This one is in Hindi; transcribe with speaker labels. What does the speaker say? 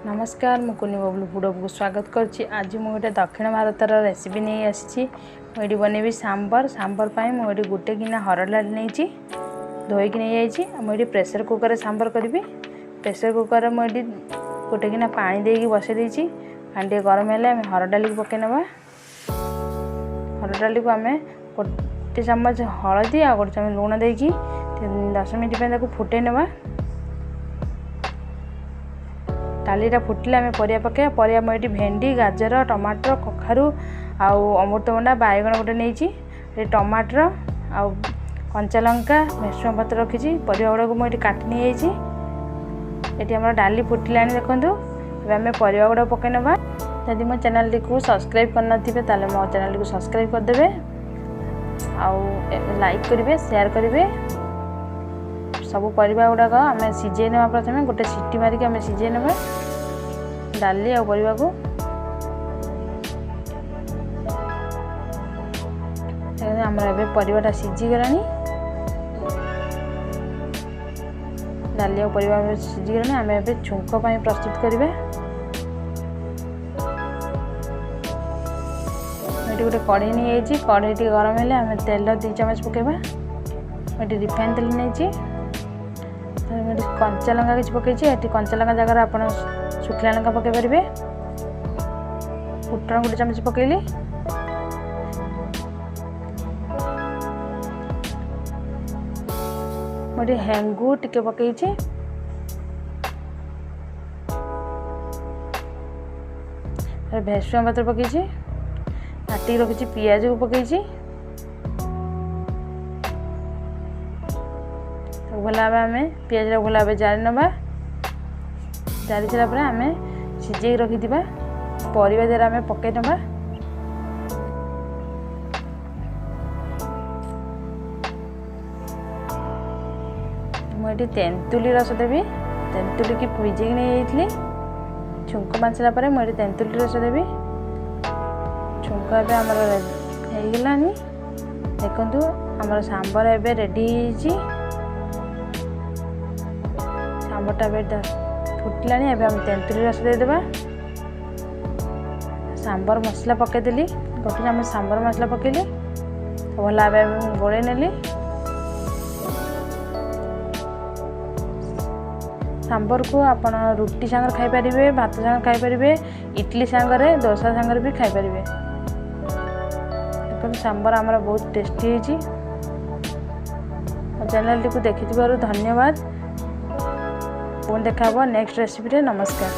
Speaker 1: नमस्कार मु कुनी बबलू बुड़ब को स्वागत करुच्ची। आज मुझे दक्षिण भारतर रेसिपी नहीं आसी मुझे बनैबी सांबर। सांबर पाई मुझे गोटे गिना हरड़ डाली नहीं धोईक नहीं जाइए। मुझे प्रेसर कुकर सांबर करी। प्रेसर कुकर मुझे गोटे गिना पानी देकी बसई देती। पानी टे गरम है हरड़ डाली को पकई नवा। हरड़ डाली को आम गोटे चम्मच हलदी आ गोटे चम्मच लुण देकी 10 मिनट फुटे नवा। डालीटा फुटिले आम परिया पकड़ा। परिया मुझे भेंडी गाजर टमाटर कखारू अमृतभंडा बाइगण गोटे नहीं टमाटर आ कंचा लंका भृषुंगा पत्र रखी। परिया गुड़ा मुझे काटी नहीं ये आम डाली फुटिला देखूँ। आम परिया गुड़ा पकई नवा। यदि मो चैनल को सब्सक्राइब करना मो चैनल को सब्सक्राइब करदे लाइक करेंगे शेयर करेंगे। सब परिवा गुड़ाक आम सीझे ना। प्रथम गोटे सीटी मारिक आम सीझे ना डाली आ परिवा को। आमर ए परिवाटा सीझीगला डाली आ परिवा सीझीगला। आम ए छुंक प्रस्तुत करेंगे। ये गोटे कढ़ई नहीं कढ़ई टी गरम है आम तेल 2 चम्मच पकेबा। ये रिफाइन तेल नहीं कंचा लंका किसी पकई। कंचा लंका जगह आप शुखला लंका पकई पारे। फुटण गोटे चम्मच पकईली। मुझे हेंगू टिके पकई। भृषुंगा पत्र पकई। काटी रखी पियाज को पकई। भला आम पियाज भला जारी नवा। जारी सारापर आम सीझे रखी परिवा द्वारा आम पकई नवा। मुझे तेंतुली रस देवी। तेंतुली की भिजे नहीं जाइए। छुंक बांचला मुझे तेंतुली रस देवी। छुंक आमर होगला देखु। आमर सांबर एवं रेडी। सांबरटा फुटला आम तेंतुली रस देदेबा। सांबर मसला पकईदेली गोटे चम्मच सांबर मसला पकईली भला गोले नेली। सांबर को आपण रुटी सांगर खाई पारिबे, भात सांगर खाई पारिबे, इडली सांगर डोसा सांगर भी खाई पारिबे। देखो सांबर आमर बहुत टेस्टी होइची। चैनल टी को देखि धन्यवाद। पुणी देखा नेक्स्ट रेसिपी। नमस्कार।